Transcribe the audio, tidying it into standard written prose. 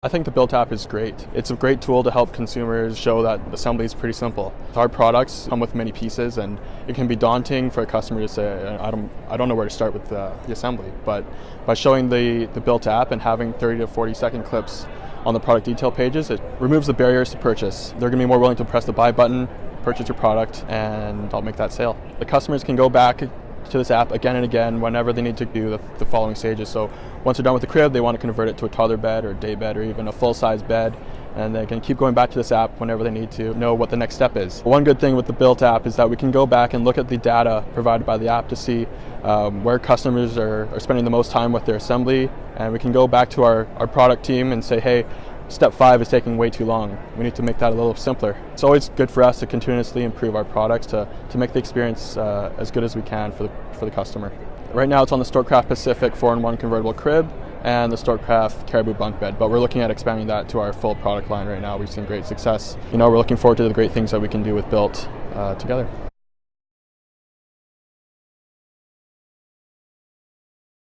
I think the BILT app is great. It's a great tool to help consumers show that assembly is pretty simple. Our products come with many pieces, and it can be daunting for a customer to say, I don't know where to start with the assembly. But by showing the BILT app and having 30 to 40 second clips on the product detail pages, it removes the barriers to purchase. They're going to be more willing to press the buy button, purchase your product, and I'll make that sale. The customers can go back to this app again and again whenever they need to do the following stages. So once they're done with the crib, they want to convert it to a toddler bed or day bed or even a full-size bed, and they can keep going back to this app whenever they need to know what the next step is. One good thing with the BILT app is that we can go back and look at the data provided by the app to see where customers are spending the most time with their assembly, and we can go back to our product team and say, hey, Step 5 is taking way too long. We need to make that a little simpler. It's always good for us to continuously improve our products to make the experience as good as we can for the customer. Right now it's on the Storkcraft Pacific 4-in-1 convertible crib and the Storkcraft Caribou bunk bed, but we're looking at expanding that to our full product line right now. We've seen great success. We're looking forward to the great things that we can do with BILT together.